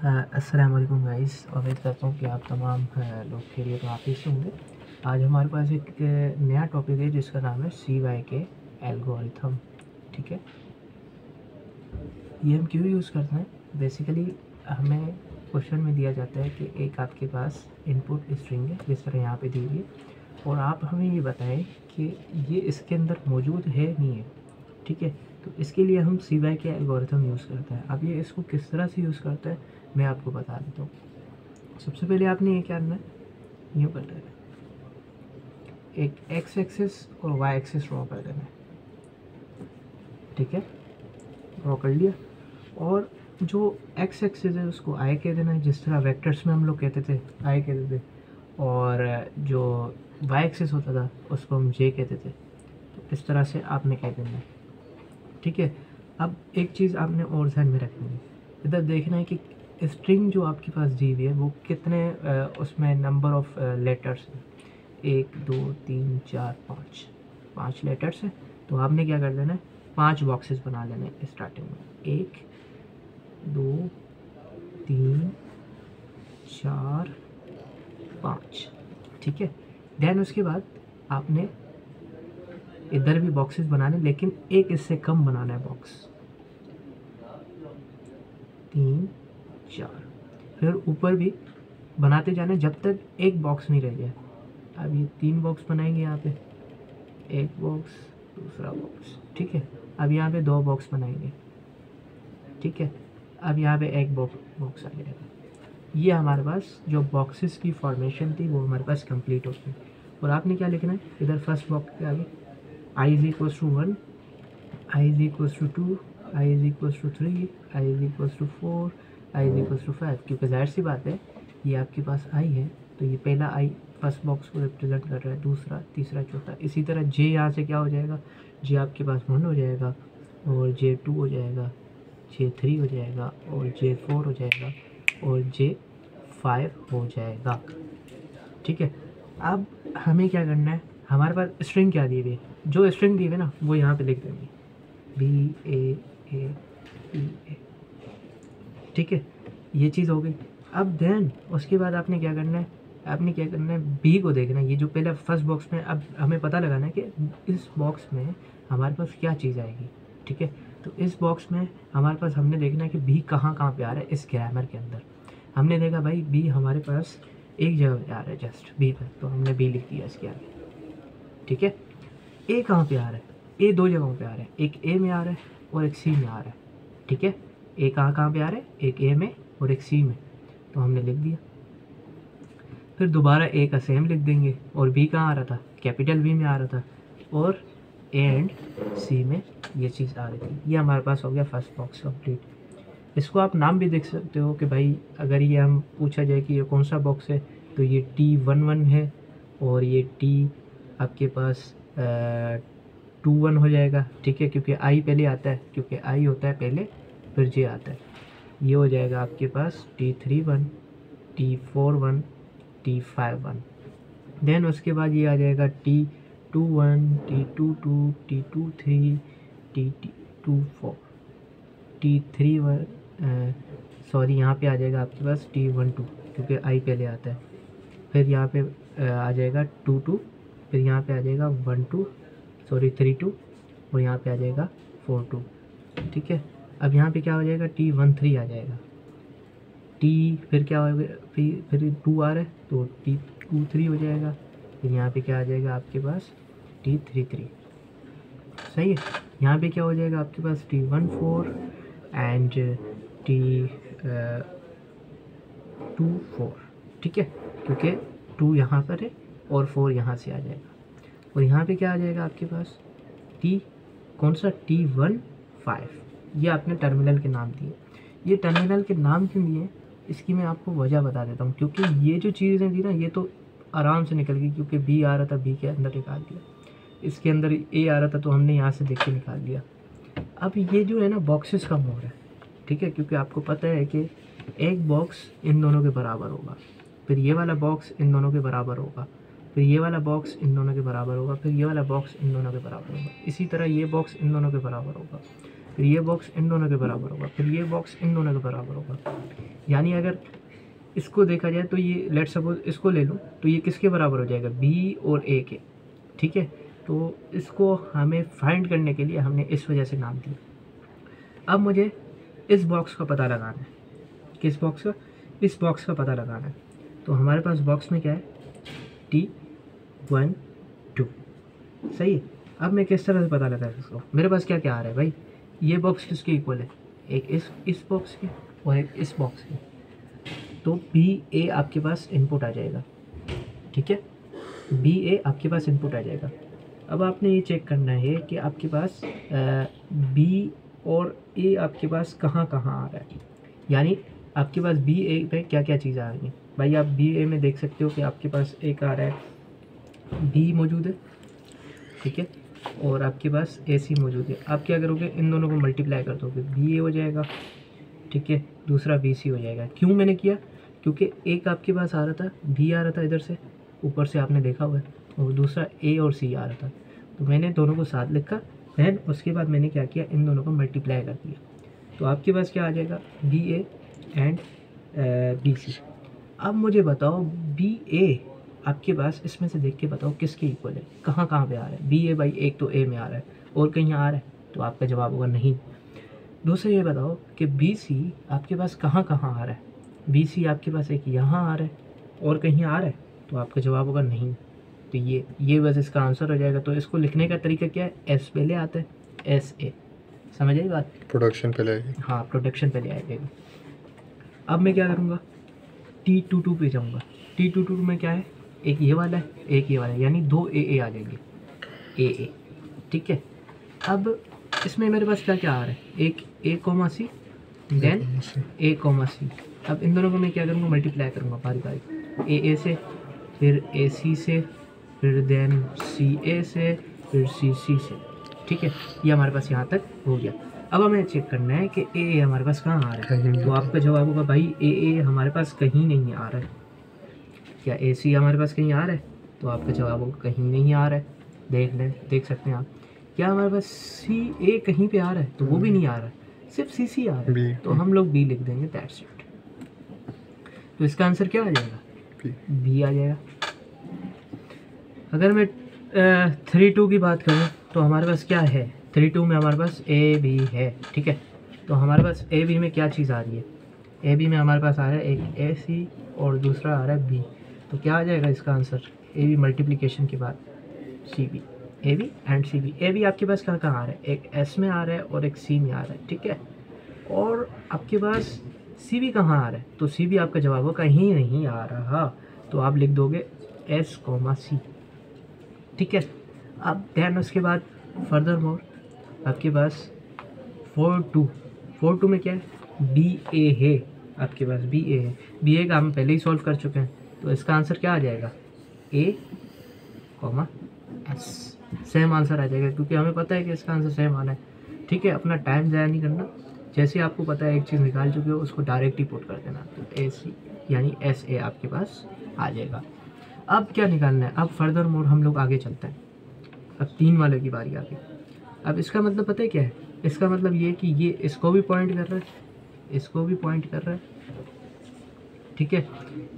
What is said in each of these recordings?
अस्सलाम वालेकुम गाइस। उम्मीद करता हूँ कि आप तमाम लोग खैरियत और आफियत से होंगे। आज हमारे पास एक नया टॉपिक है जिसका नाम है CYK एल्गोरिथम। ठीक है, ये हम क्यों यूज़ करते हैं? बेसिकली हमें क्वेश्चन में दिया जाता है कि एक आपके पास इनपुट स्ट्रिंग है जिस तरह यहाँ पे दी हुई है, और आप हमें ये बताएं कि ये इसके अंदर मौजूद है नहीं है। ठीक है, तो इसके लिए हम CYK एल्गोरिथम यूज़ करते हैं। अब ये इसको किस तरह से यूज़ करता है मैं आपको बता देता हूँ। सबसे पहले आपने ये क्या करना है, यूँ कर लेना है, एक एक्स एक्सिस और वाई एक्सिस ड्रॉ कर देना है। ठीक है, ड्रॉ कर लिया, और जो एक्स एक्सिस है उसको आई कह देना है, जिस तरह वेक्टर्स में हम लोग कहते थे आई कहते थे, और जो वाई एक्सिस होता था उसको हम जे कहते थे। तो इस तरह से आपने कह देना है। ठीक है, अब एक चीज़ आपने और ध्यान में रखनी है, इधर देखना है कि स्ट्रिंग जो आपके पास दी हुई है वो कितने उसमें नंबर ऑफ लेटर्स हैं। 1 2 3 4 5 लेटर्स हैं। तो आपने क्या कर देना है, 5 बॉक्सेस बना लेने हैं स्टार्टिंग में। 1 2 3 4 5। ठीक है, देन उसके बाद आपने इधर भी बॉक्सेस बनाने, लेकिन एक इससे कम बनाना है बॉक्स। 3 4, फिर ऊपर भी बनाते जाना जब तक एक बॉक्स नहीं रह जाए। अब ये 3 बॉक्स बनाएंगे यहाँ पे, एक बॉक्स दूसरा बॉक्स। ठीक है, अब यहाँ पे 2 बॉक्स बनाएंगे। ठीक है, अब यहाँ पे एक बॉक्स आ जाएगा। ये हमारे पास जो बॉक्सेस की फॉर्मेशन थी वो हमारे पास कंप्लीट होती है। और आपने क्या लिखना है, इधर फर्स्ट बॉक्स के आगे i is equals to 1, i is equals to 2, i is equals to 3, i is equals to 4, i is equals to 5। क्योंकि जाहिर सी बात है ये आपके पास i है, तो ये पहला i फर्स्ट बॉक्स को रिप्रेजेंट कर रहा है, दूसरा तीसरा चौथा। इसी तरह j यहाँ से क्या हो जाएगा, j आपके पास 1 हो जाएगा, और j 2 हो जाएगा, j 3 हो जाएगा, और j 4 हो जाएगा, और j 5 हो जाएगा। ठीक है, अब हमें क्या करना है, हमारे पास स्ट्रिंग क्या दी हुई है, जो स्ट्रिंग दी हुई है ना वो यहाँ पे लिख देंगे, BAA। ठीक है, ये चीज़ हो गई। अब देन उसके बाद आपने क्या करना है, बी को देखना है। ये जो पहले फर्स्ट बॉक्स में, अब हमें पता लगाना है कि इस बॉक्स में हमारे पास क्या चीज़ आएगी। ठीक है, तो इस बॉक्स में हमारे पास हमने देखना है कि बी कहाँ पे आ रहा है। इस ग्रामर के अंदर हमने देखा भाई बी हमारे पास एक जगह पे आ रहा है, जस्ट बी पर, तो हमने बी लिख दिया इसके आगे। ठीक है, ए कहाँ पे आ रहा है, ए 2 जगहों पे आ रहा है, एक ए में आ रहा है और एक सी में आ रहा है। ठीक है, ए कहाँ पे आ रहा है, एक ए में और एक सी में, तो हमने लिख दिया। फिर दोबारा ए का सेम लिख देंगे, और बी कहाँ आ रहा था, कैपिटल बी में आ रहा था, और ए एंड सी में ये चीज़ आ रही थी। ये हमारे पास हो गया फर्स्ट बॉक्स कंप्लीट। इसको आप नाम भी देख सकते हो कि भाई अगर ये हम पूछा जाए कि ये कौन सा बॉक्स है, तो ये T11 है, और ये T आपके पास 21 हो जाएगा। ठीक है, क्योंकि आई पहले आता है, क्योंकि आई होता है पहले फिर जे आता है। ये हो जाएगा आपके पास T31, T41, T51। देन उसके बाद ये आ जाएगा T21, T22, T23, T24, T31, sorry यहाँ पे आ जाएगा आपके पास T12, क्योंकि आई पहले आता है। फिर यहाँ पे आ जाएगा 22, फिर यहाँ पे आ जाएगा 32, और यहाँ पे आ जाएगा 42। ठीक है, अब यहाँ पे क्या हो जाएगा, T13 आ जाएगा। फिर क्या होगा, फिर 2 आ रहा है तो T23 हो जाएगा। फिर यहाँ पे क्या आ जाएगा आपके पास, T33। सही है, यहाँ पे क्या हो जाएगा आपके पास, T14 एंड T24। ठीक है, क्योंकि 2 यहाँ पर है और 4 यहाँ से आ जाएगा। और यहाँ पे क्या आ जाएगा आपके पास, कौन सा, T15। ये आपने टर्मिनल के नाम दिए। ये टर्मिनल के नाम क्यों दिए, इसकी मैं आपको वजह बता देता हूँ। क्योंकि ये जो चीज़ें थी ना, ये तो आराम से निकल गई, क्योंकि बी आ रहा था, बी के अंदर निकाल दिया। इसके अंदर ए आ रहा था, तो हमने यहाँ से देख के निकाल दिया। अब ये जो है ना बॉक्सेस कम हो रहा है। ठीक है, क्योंकि आपको पता है कि एक बॉक्स इन दोनों के बराबर होगा, फिर ये वाला बॉक्स इन दोनों के बराबर होगा, फिर ये वाला बॉक्स इन दोनों के बराबर होगा, फिर ये वाला बॉक्स इन दोनों के बराबर होगा, इसी तरह ये बॉक्स इन दोनों के बराबर होगा। फिर ये बॉक्स इन दोनों के बराबर होगा, फिर ये बॉक्स इन दोनों के बराबर होगा। यानी अगर इसको देखा जाए तो ये लेट सपोज इसको ले लूँ तो ये किसके बराबर हो जाएगा, बी और ए के, ठीक है। तो इसको हमें फाइंड करने के लिए हमने इस वजह से नाम दिया। अब मुझे इस बॉक्स का पता लगाना है, किस बॉक्स का, इस बॉक्स का पता लगाना है। तो हमारे पास बॉक्स में क्या है, T1 2, सही है। अब मैं किस तरह से पता लगा इसको, मेरे पास क्या क्या आ रहा है भाई, ये बॉक्स किसके इक्वल है, एक इस बॉक्स के और एक इस बॉक्स के। तो बी ए आपके पास इनपुट आ जाएगा, ठीक है, बी ए आपके पास इनपुट आ जाएगा। अब आपने ये चेक करना है कि आपके पास बी और ए आपके पास कहाँ कहाँ आ रहा है, यानी आपके पास बी ए पे क्या क्या चीज़ें आ रही हैं। भाई आप बी ए में देख सकते हो कि आपके पास एक आ रहा है बी मौजूद है, ठीक है, और आपके पास ए सी मौजूद है। आप क्या करोगे, इन दोनों को मल्टीप्लाई कर दोगे, बी ए हो जाएगा, ठीक है, दूसरा बी सी हो जाएगा। क्यों मैंने किया, क्योंकि एक आपके पास आ रहा था, बी आ रहा था इधर से ऊपर से आपने देखा हुआ है, और दूसरा ए और सी आ रहा था। तो मैंने दोनों को साथ लिखा, देन उसके बाद मैंने क्या किया, इन दोनों को मल्टीप्लाई कर दिया। तो आपके पास क्या आ जाएगा, B A and B C. अब मुझे बताओ बी ए आपके पास इसमें से देख के बताओ किसके इक्वल है, कहाँ कहाँ पे आ रहा है। बी ए भाई एक तो ए में आ रहा है और कहीं आ रहा है, तो आपका जवाब होगा नहीं। दूसरा ये बताओ कि बी सी आपके पास कहाँ कहाँ आ रहा है, बी सी आपके पास एक यहाँ आ रहा है और कहीं आ रहा है, तो आपका जवाब होगा नहीं। तो ये बस इसका आंसर हो जाएगा। तो इसको लिखने का तरीका क्या है, एस पहले आता है, एस ए, समझ आई बात, प्रोडक्शन पहले आएगी, हाँ प्रोडक्शन पहले आ जाएगी। अब मैं क्या करूँगा, T22 पे जाऊँगा। T22 में क्या है, एक ये वाला है, एक ये वाला है, यानी दो ए आ जाएंगे, ए, ठीक है। अब इसमें मेरे पास क्या क्या आ रहा है, एक ए कोमा सी, देन ए कोमा सी। अब इन दोनों को मैं क्या करूँगा, मल्टीप्लाई करूँगा बारी बारी, ए से, फिर ए सी से, फिर देन सी ए से, फिर सी सी से, ठीक है। ये हमारे पास यहाँ तक हो गया। अब हमें चेक करना है कि ए हमारे पास कहाँ आ रहा है। तो आपका जवाब होगा भाई ए हमारे पास कहीं नहीं आ रहा है। क्या ए सी हमारे पास कहीं आ रहा है, तो आपका जवाब होगा कहीं नहीं आ रहा है। देख सकते हैं आप। क्या हमारे पास सी ए कहीं पे आ रहा है, तो वो भी नहीं आ रहा है, सिर्फ सी सी आ रहा है, तो हम लोग बी लिख देंगे, दैट्स इट। तो इसका आंसर क्या आ जाएगा, बी आ जाएगा। अगर मैं 3-2 की बात करूँ तो हमारे पास क्या है, 3-2 में हमारे पास ए बी है, ठीक है। तो हमारे पास ए बी में क्या चीज़ आ रही है, ए बी में हमारे पास आ रहा है एक ए सी और दूसरा आ रहा है बी। तो क्या आ जाएगा इसका आंसर, ए बी मल्टीप्लिकेशन के बाद C B, A B and C B. A B आपके पास कहाँ कहाँ आ रहा है, एक एस में आ रहा है और एक सी में आ रहा है, ठीक है। और आपके पास सी बी कहाँ आ रहा है, तो सी बी आपका जवाब हो कहीं नहीं आ रहा, तो आप लिख दोगे एस कोमा सी, ठीक है। अब दैन उसके बाद फर्दर मोर आपके पास 4-2 में क्या है, बी ए है आपके पास, बी ए है, बी ए का हम पहले ही सॉल्व कर चुके हैं। तो इसका आंसर क्या आ जाएगा, ए कोमा एस, सेम आंसर आ जाएगा, क्योंकि हमें पता है कि इसका आंसर सेम आना है, ठीक है। अपना टाइम ज़ाया नहीं करना, जैसे आपको पता है एक चीज़ निकाल चुके हो उसको डायरेक्ट ही पुट कर देना। तो ए सी यानी एस ए आपके पास आ जाएगा। अब क्या निकालना है, अब फर्दर मोर हम लोग आगे चलते हैं। अब 3 वाले की बारी आ गई। अब इसका मतलब पता है क्या है, इसका मतलब ये कि ये इसको भी पॉइंट कर रहा है, इसको भी पॉइंट कर रहा है, ठीक है,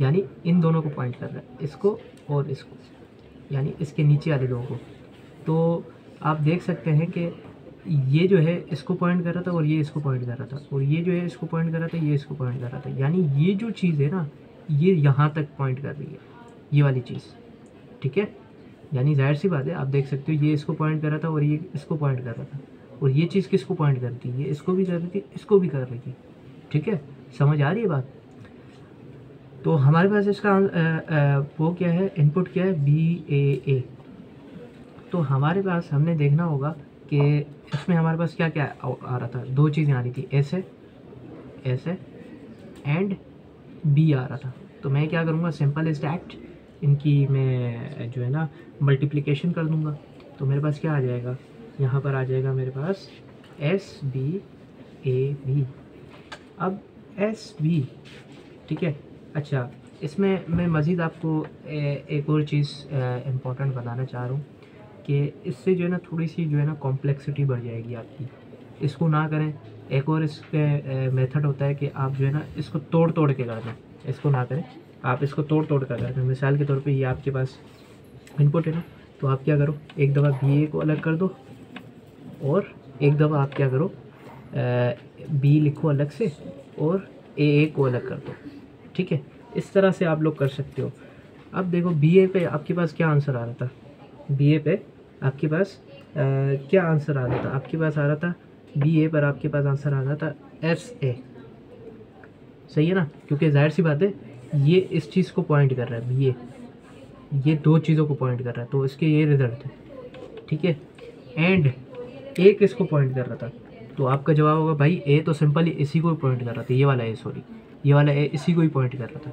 यानी इन दोनों को पॉइंट कर रहा है, इसको और इसको, यानी इसके नीचे वाले दो को। तो आप देख सकते हैं कि ये जो है इसको पॉइंट कर रहा था और ये इसको पॉइंट कर रहा था, और ये जो है इसको पॉइंट कर रहा था, ये इसको पॉइंट कर रहा था, यानी ये जो चीज़ है ना ये यहाँ तक पॉइंट कर रही है, ये वाली चीज़, ठीक है। यानी जाहिर सी बात है, आप देख सकते हो ये इसको पॉइंट कर रहा था और ये इसको पॉइंट कर रहा था, और ये चीज़ किसको पॉइंट कर रही थी, ये इसको भी कर रही थी, इसको भी कर रही थी, ठीक है। समझ आ रही है बात। तो हमारे पास इसका वो क्या है, इनपुट क्या है, बी ए। तो हमारे पास हमने देखना होगा कि इसमें हमारे पास क्या क्या आ रहा था, दो चीज़ें आ रही थी, ऐसे एंड बी आ रहा था। तो मैं क्या करूँगा, सिंपल इज डैट, इनकी मैं जो है ना मल्टीप्लिकेशन कर दूँगा। तो मेरे पास क्या आ जाएगा, यहाँ पर आ जाएगा मेरे पास एस बी ए बी। अब एस बी, ठीक है। अच्छा, इसमें मैं मज़ीद आपको एक और चीज़ इम्पोर्टेंट बताना चाह रहा हूँ कि इससे जो है ना थोड़ी सी जो है ना कॉम्प्लेक्सिटी बढ़ जाएगी आपकी, इसको ना करें। एक और इसके मेथड होता है कि आप जो है ना इसको तोड़ तोड़ के कर दें, इसको ना करें, आप इसको तोड़ तोड़ कर दें। मिसाल के तौर पे ये आपके पास इनपुट है ना, तो आप क्या करो, एक दफ़ा बी ए को अलग कर दो और एक दफ़ा आप क्या करो बी लिखो अलग से और ए को अलग कर दो। ठीक है, इस तरह से आप लोग कर सकते हो। अब देखो बी ए पे आपके पास क्या आंसर आ रहा था, बी ए पे आपके पास क्या आंसर आ रहा था, आपके पास आ रहा था बी ए पर आपके पास आंसर आ रहा था एस ए। सही है ना, क्योंकि जाहिर सी बात है ये इस चीज़ को पॉइंट कर रहा है, ये दो चीज़ों को पॉइंट कर रहा है, तो इसके ये रिजल्ट है। ठीक है, एंड ए किसको पॉइंट कर रहा था, तो आपका जवाब होगा भाई ए तो सिंपली इसी को पॉइंट कर रहा था, ये वाला ए, सॉरी ये वाला ए इसी को ही पॉइंट कर रहा था,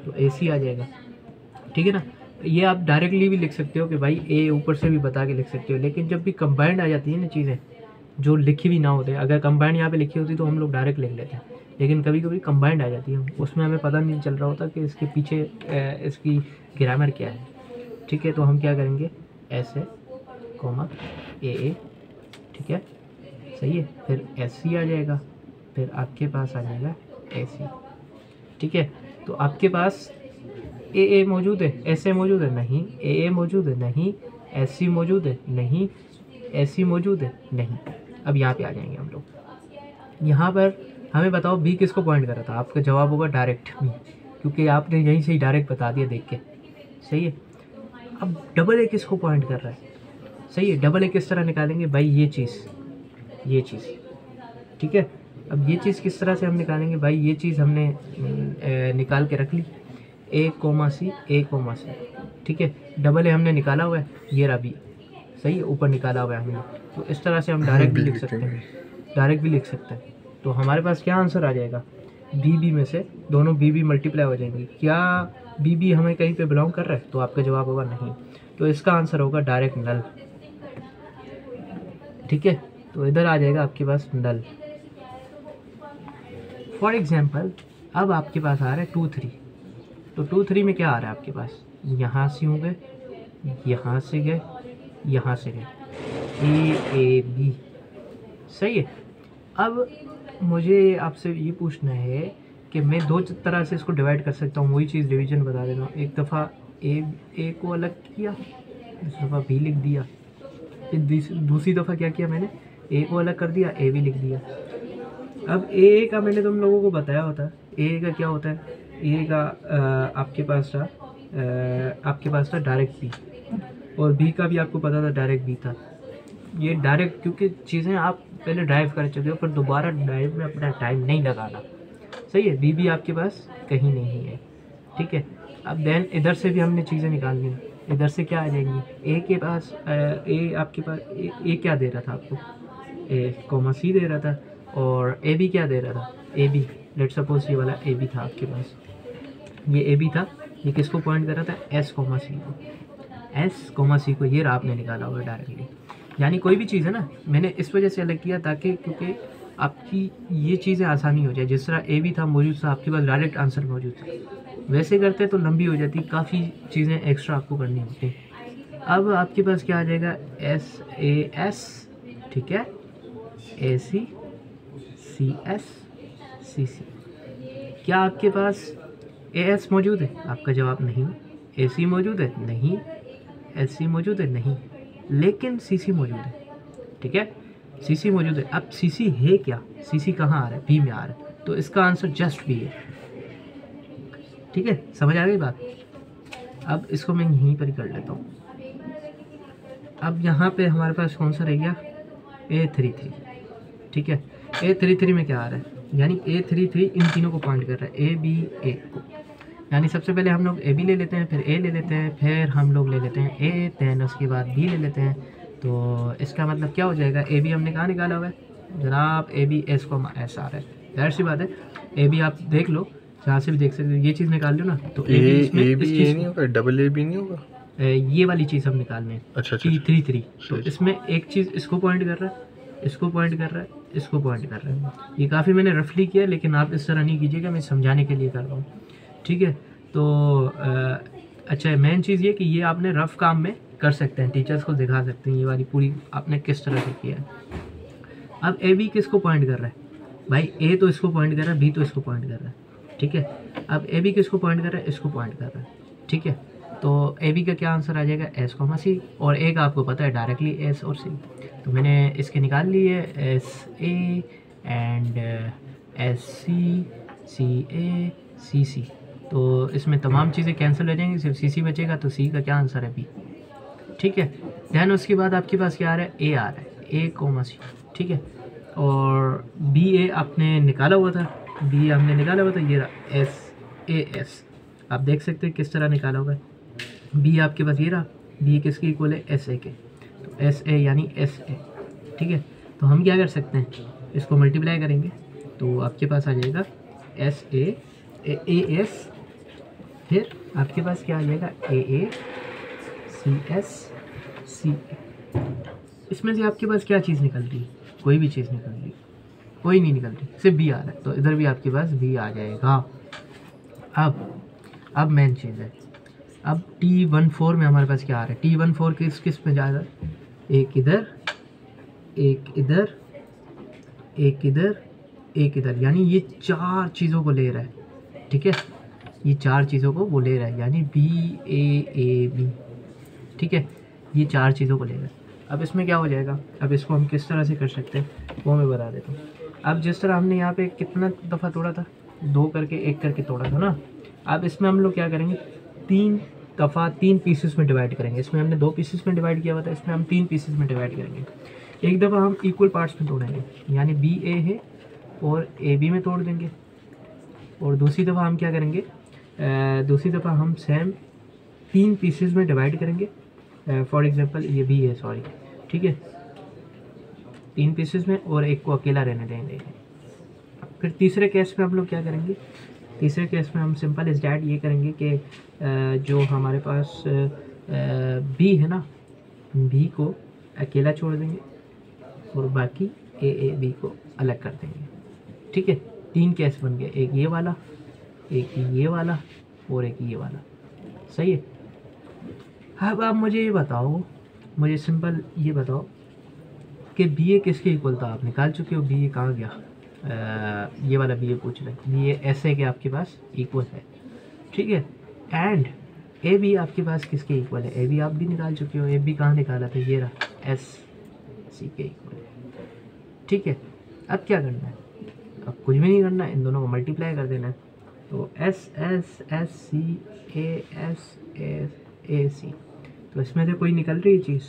तो ए सी आ जाएगा। ठीक है ना, ये आप डायरेक्टली भी लिख सकते हो कि भाई ए ऊपर से भी बता के लिख सकते हो, लेकिन जब भी कंबाइंड आ जाती है ना चीज़ें जो लिखी भी ना होते, अगर कंबाइंड यहाँ पे लिखी होती तो हम लोग डायरेक्ट लिख लेते हैं, लेकिन कभी कभी कंबाइंड आ जाती है, उसमें हमें पता नहीं चल रहा होता कि इसके पीछे इसकी ग्रामर क्या है। ठीक है, तो हम क्या करेंगे, ऐसे कॉमा ए, ठीक है सही है, फिर एस सी आ जाएगा, फिर आपके पास आ जाएगा ए सी। ठीक है, तो आपके पास ए मौजूद है, एस ए मौजूद है नहीं, ए मौजूद है नहीं, एस सी मौजूद है नहीं, एस सी मौजूद है नहीं। अब यहाँ पे आ जाएंगे हम लोग, यहाँ पर हमें बताओ बी किसको पॉइंट कर रहा था, आपका जवाब होगा डायरेक्ट बी, क्योंकि आपने यहीं से ही डायरेक्ट बता दिया देख के। सही है, अब डबल ए किसको पॉइंट कर रहा है, सही है, डबल ए किस तरह निकालेंगे भाई, ये चीज़। ठीक है, अब ये चीज़ किस तरह से हम निकालेंगे भाई, ये चीज़ हमने निकाल के रख ली, ए कोमा सी। ठीक है, डबल ए हमने निकाला हुआ है, ये रहा बी, सही है, ऊपर निकाला हुआ है हमने, तो इस तरह से हम डायरेक्ट भी लिख सकते हैं, तो हमारे पास क्या आंसर आ जाएगा, बी में से दोनों बी मल्टीप्लाई हो जाएंगे। क्या बी हमें कहीं पे बिलोंग कर रहा है, तो आपका जवाब होगा नहीं, तो इसका आंसर होगा डायरेक्ट नल। ठीक है, तो इधर आ जाएगा आपके पास नल। फॉर एग्जाम्पल अब आपके पास आ रहा है 2 3, तो 2 3 में क्या आ रहा है आपके पास, यहाँ से होंगे, यहाँ से गए, यहाँ से गए, ए बी। सही है, अब मुझे आपसे ये पूछना है कि मैं दो तरह से इसको डिवाइड कर सकता हूँ, वही चीज़ डिवीजन बता देता हूँ। एक दफ़ा ए को अलग किया, दूसरी दफ़ा बी लिख दिया, फिर दूसरी दफ़ा क्या किया मैंने, ए को अलग कर दिया, ए भी लिख दिया। अब ए का मैंने तुम लोगों को बताया होता, ए का क्या होता है, ए का आपके पास था डायरेक्ट बी, और बी का भी आपको पता था डायरेक्ट बी था। ये डायरेक्ट, क्योंकि चीज़ें आप पहले ड्राइव कर चुके हो, पर दोबारा ड्राइव में अपना टाइम नहीं लगाना। सही है, बी भी आपके पास कहीं नहीं है। ठीक है, अब देन इधर से भी हमने चीज़ें निकालनी, इधर से क्या आ जाएंगी, ए के पास ए आपके पास ए क्या दे रहा था आपको, ए कोमा सी दे रहा था, और ए बी क्या दे रहा था, ए बी, लेट सपोज ये वाला ए बी था आपके पास, ये ए बी था, ये किसको पॉइंट कर रहा था, एस कोमा सी को, ये आपने निकाला होगा डायरेक्टली। यानी कोई भी चीज़ है ना, मैंने इस वजह से अलग किया ताकि क्योंकि आपकी ये चीज़ें आसानी हो जाए। जिस तरह ए बी था मौजूद था, आपके पास डायरेक्ट आंसर मौजूद था, वैसे करते तो लंबी हो जाती, काफ़ी चीज़ें एक्स्ट्रा आपको करनी होती। अब आपके पास क्या आ जाएगा, एस ए एस, ठीक है, ए सी सी एस सी सी। क्या आपके पास ए एस मौजूद है, आपका जवाब नहीं। ए सी मौजूद है, नहीं। एस सी मौजूद है, नहीं, लेकिन सी सी मौजूद है। ठीक है, सी सी मौजूद है। अब सी सी है क्या, सी सी कहाँ आ रहा है, बी में आ रहा है, तो इसका आंसर जस्ट बी है। ठीक है, समझ आ गई बात। अब इसको मैं यहीं पर ही कर लेता हूँ। अब यहाँ पे हमारे पास कौन सा रह गया, A33। ठीक है, A33 में क्या आ रहा है, यानी A33 इन तीनों को पॉइंट कर रहा है, ए बी ए को। यानी सबसे पहले हम लोग ए बी ले लेते हैं, फिर ए ले लेते हैं, फिर हम लोग ले लेते हैं ए, दैन उसके बाद बी ले लेते हैं। तो इसका मतलब क्या हो जाएगा, ए बी हमने कहाँ निकाला हुआ है जनाब, ए बी एस को एस आ रहा है। जाहिर सी बात है, ए बी आप देख लो, जहाँ से भी देख सकते हो, ये चीज़ निकाल लो ना, तो ए बी इसमें नहीं होगा, डबल ए बी नहीं होगा, ये वाली चीज़ हम निकालने हैं। अच्छा, 3 तो इसमें एक चीज़ इसको पॉइंट कर रहा है, इसको पॉइंट कर रहा है, इसको पॉइंट कर रहा है। ये काफ़ी मैंने रफली किया, लेकिन आप इस तरह नहीं कीजिएगा, मैं समझाने के लिए कर रहा हूँ। ठीक है, तो अच्छा, मेन चीज़ ये कि ये आपने रफ काम में कर सकते हैं, टीचर्स को दिखा सकते हैं ये वाली पूरी आपने किस तरह से किया है। अब ए बी किसको पॉइंट कर रहा है भाई, ए तो इसको पॉइंट कर रहा है, बी तो इसको पॉइंट कर रहा है, ठीक है। अब ए बी किसको पॉइंट कर रहा है, इसको पॉइंट कर रहा है, ठीक है। तो ए बी का क्या आंसर आ जाएगा, एस कॉमा सी, और ए का आपको पता है डायरेक्टली एस और सी, तो मैंने इसके निकाल लिए S A and S C, C A, C C, तो इसमें तमाम चीज़ें कैंसिल हो जाएंगी, सिर्फ सी सी बचेगा, तो सी का क्या आंसर है, बी, ठीक है। दैन उसके बाद आपके पास क्या आ रहा है, ए आ रहा है, ए कोमा सी, ठीक है। और बी ए आपने निकाला हुआ था, बी हमने निकाला हुआ था, ये रहा एस ए एस, आप देख सकते हैं किस तरह निकाला होगा। बी आपके पास ये रहा, बी किसके इक्वल है, एस ए के, तो एस ए यानी एस ए, ठीक है। तो हम क्या कर सकते हैं, इसको मल्टीप्लाई करेंगे तो आपके पास आ जाएगा एस ए एस, फिर आपके पास क्या आ जाएगा, ए सी एस सी ए। इसमें से आपके पास क्या चीज़ निकल रही है, कोई भी चीज़ निकल रही है, कोई नहीं निकल रही, सिर्फ बी आ रहा है, तो इधर भी आपके पास बी आ जाएगा। अब मेन चीज़ है, अब T14 में हमारे पास क्या आ रहा है, T14 किस में जाएगा, एक इधर, एक इधर, एक इधर, एक इधर, यानी ये चार चीज़ों को ले रहा है, ठीक है। ये चार चीज़ों को वो ले रहा है, यानी बी ए बी, ठीक है, ये चार चीज़ों को ले रहा है। अब इसमें क्या हो जाएगा, अब इसको हम किस तरह से कर सकते हैं वो मैं बता देता हूँ। अब जिस तरह हमने यहाँ पे कितना दफ़ा तोड़ा था, 2 करके 1 करके तोड़ा था ना, अब इसमें हम लोग क्या करेंगे, 3 दफ़ा 3 पीसेस में डिवाइड करेंगे। इसमें हमने 2 पीसेस में डिवाइड किया हुआ था, इसमें हम 3 पीसेस में डिवाइड करेंगे। एक दफ़ा हम इक्वल पार्ट्स में तोड़ेंगे, यानी बी ए है और ए बी में तोड़ देंगे, और दूसरी दफ़ा हम क्या करेंगे, दूसरी दफ़ा हम सेम 3 पीसेस में डिवाइड करेंगे। फॉर एग्जांपल ये बी है, सॉरी, ठीक है, 3 पीसेस में और एक को अकेला रहने देंगे। फिर तीसरे केस में हम लोग क्या करेंगे, तीसरे केस में हम सिंपल इस डैट ये करेंगे कि जो हमारे पास बी है ना, बी को अकेला छोड़ देंगे और बाकी ए बी को अलग कर देंगे, ठीक है। 3 केस बन गए, एक ये वाला, एक ये वाला और एक ये वाला, सही है। अब आप मुझे ये बताओ, मुझे सिंपल ये बताओ कि बी ए किसके इक्वल था, आप निकाल चुके हो, बी ए कहाँ गया, ये वाला बी ए पूछ रहे हैं, बी ए एस ए के आपके पास इक्वल है, ठीक है। एंड ए बी आपके पास किसके इक्वल है, ए बी आप भी निकाल चुके हो, ए बी कहाँ निकाला था, ये रहा एस सी के इक्वल है, ठीक है। अब क्या करना है, अब कुछ भी नहीं करना है, इन दोनों को मल्टीप्लाई कर देना है, तो S S S C A S A C, तो इसमें से कोई निकल रही है चीज़,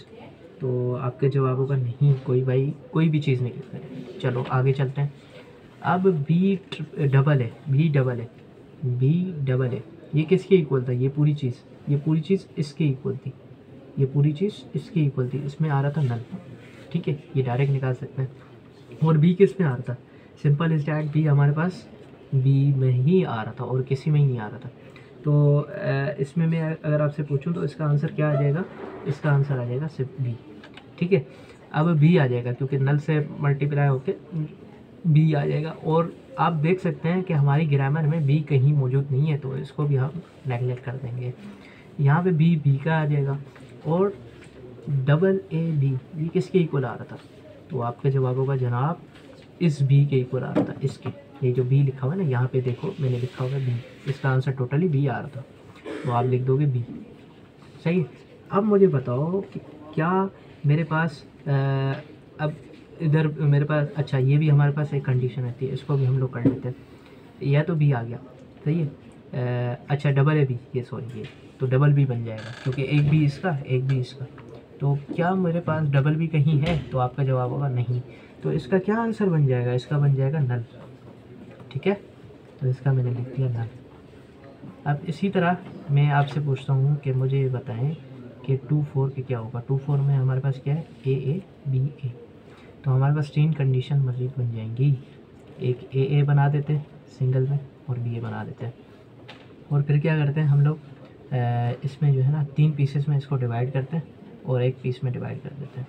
तो आपके जवाब होगा नहीं, कोई कोई भी चीज़ निकल रही है। चलो आगे चलते हैं। अब बी डबल है, बी डबल है, बी डबल है, ये किसके इक्वल था, ये पूरी चीज़ इसके इक्वल थी, ये पूरी चीज़ इसके इक्वल थी, इसमें आ रहा था नल, ठीक है, ये डायरेक्ट निकाल सकते हैं। और बी किस में आ रहा था, सिंपल इज डैट बी हमारे पास बी में ही आ रहा था और किसी में ही नहीं आ रहा था। तो इसमें मैं अगर आपसे पूछूं तो इसका आंसर क्या आ जाएगा, इसका आंसर आ जाएगा सिर्फ बी, ठीक है। अब बी आ जाएगा क्योंकि नल से मल्टीप्लाई होके बी आ जाएगा, और आप देख सकते हैं कि हमारी ग्रामर में बी कहीं मौजूद नहीं है, तो इसको भी हम नेगलेक्ट कर देंगे। यहाँ पे बी का आ जाएगा, और डबल ए बी, ये किसके इक्वल आ रहा था, तो आपका जवाब होगा जनाब इस बी के इक्वल आ रहा था, इसके, ये जो बी लिखा हुआ है ना, यहाँ पे देखो मैंने लिखा हुआ है बी, इसका आंसर टोटली बी आ रहा था, तो आप लिख दोगे बी, सही है। अब मुझे बताओ कि क्या मेरे पास अब इधर मेरे पास, अच्छा ये भी हमारे पास एक कंडीशन रहती है, इसको भी हम लोग कर लेते हैं, या तो बी आ गया, सही है। अच्छा डबल है बी, ये सॉरी ये, तो डबल बी बन जाएगा क्योंकि एक बी इसका एक बी इसका, तो क्या मेरे पास डबल बी कहीं है, तो आपका जवाब होगा नहीं, तो इसका क्या आंसर बन जाएगा, इसका बन जाएगा नल, ठीक है, तो इसका मैंने लिख दिया नल। अब इसी तरह मैं आपसे पूछता हूँ कि मुझे ये बताएं कि 2 4 के क्या होगा। 2 4 में हमारे पास क्या है, ए बी ए, तो हमारे पास 3 कंडीशन मज़ीद बन जाएंगी, एक ए बना देते हैं सिंगल में और बी ए बना देते हैं, और फिर क्या करते हैं हम लोग इसमें जो है ना 3 पीसेस में इसको डिवाइड करते हैं और एक पीस में डिवाइड कर देते हैं।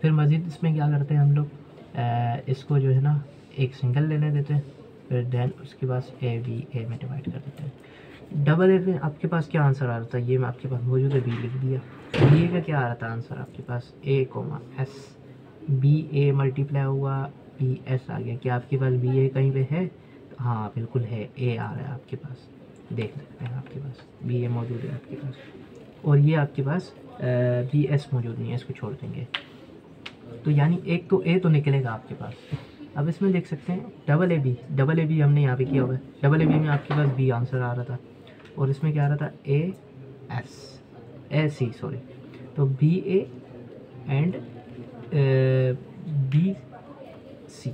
फिर मज़ीद इसमें क्या करते हैं हम लोग इसको जो है ना एक सिंगल लेने देते हैं, फिर देन उसके पास ए बी ए में डिवाइड कर देते हैं। डबल ए में आपके पास क्या आंसर आ रहा था, ये मैं आपके पास मौजूद है बी लिख दिया। बी ए का क्या आ रहा था आंसर आपके पास, ए coma S, B A multiply हुआ बी एस आ गया। क्या आपके पास बी ए कहीं पे है? तो हाँ बिल्कुल है, ए आ रहा है आपके पास, देख सकते हैं आपके पास बी ए मौजूद है आपके पास। और ये आपके पास बी एस मौजूद नहीं है, इसको छोड़ देंगे। तो यानी एक तो ए तो निकलेगा आपके पास। अब इसमें देख सकते हैं डबल ए बी हमने यहाँ पे किया हुआ है। डबल ए बी में आपके पास बी आंसर आ रहा था, और इसमें क्या आ रहा था? A C sorry. तो B A and B C.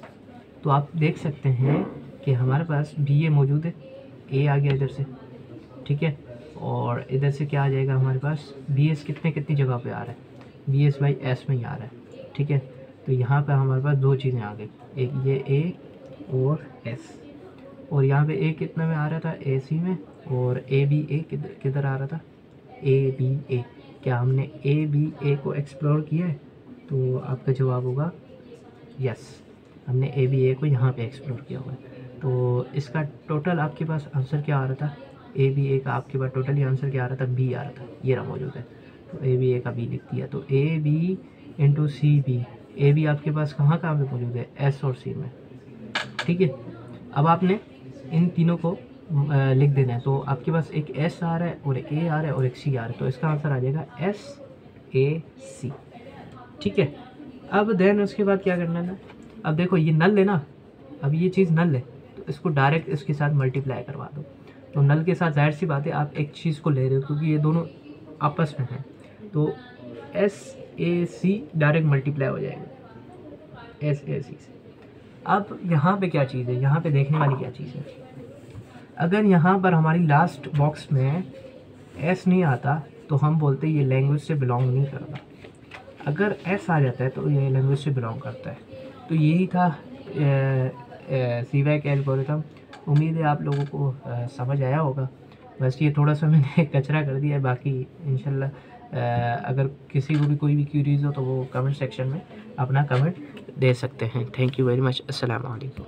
तो आप देख सकते हैं कि हमारे पास बी ए मौजूद है, ए आ गया इधर से, ठीक है। और इधर से क्या आ जाएगा हमारे पास? बी एस कितनी जगह पे आ रहा है? बी एस बाई एस में ही आ रहा है, ठीक है। तो यहाँ पे हमारे पास दो चीज़ें आ गई, एक ये ए और एस। और यहाँ पे ए कितना में आ रहा था? ए सी में। और ए बी ए किधर आ रहा था? ए बी ए। क्या हमने ए बी ए को एक्सप्लोर किया है? तो आपका जवाब होगा यस, हमने ए बी ए को यहाँ पे एक्सप्लोर किया हुआ है। तो इसका टोटल आपके पास आंसर क्या आ रहा था? ए बी ए का आपके पास टोटली आंसर क्या आ रहा था? बी आ रहा था, ये रहा मौजूद है। तो ए बी ए का बी लिख दिया। तो A B into C B. A B आपके पास कहाँ पे मौजूद है? एस और सी में, ठीक है। अब आपने इन तीनों को लिख देना है। तो आपके पास एक एस आ रहा है और एक ए आ रहा है और एक सी आ रहा है। तो इसका आंसर आ जाएगा एस ए सी, ठीक है। अब देन उसके बाद क्या करना है ना, अब देखो ये नल है ना, अब ये चीज़ नल है, तो इसको डायरेक्ट इसके साथ मल्टीप्लाई करवा दो। तो नल के साथ जाहिर सी बात है आप एक चीज़ को ले रहे हो क्योंकि ये दोनों आपस में हैं। तो S A C direct multiply हो जाएगा एस ए सी से। अब यहाँ पे क्या चीज़ है, यहाँ पे देखने वाली क्या चीज़ है? अगर यहाँ पर हमारी लास्ट बॉक्स में एस नहीं आता तो हम बोलते ये लैंग्वेज से बिलोंग नहीं करता। अगर एस आ जाता है तो ये लैंग्वेज से बिलोंग करता है। तो यही था सीवैक एल्गोरिथम। उम्मीद है आप लोगों को समझ आया होगा। बस ये थोड़ा सा मैंने कचरा कर दिया है, बाकी इंशाल्लाह अगर किसी को भी कोई भी क्यूरीज हो तो वो कमेंट सेक्शन में अपना कमेंट दे सकते हैं। Thank you very much. अस्सलाम वालेकुम।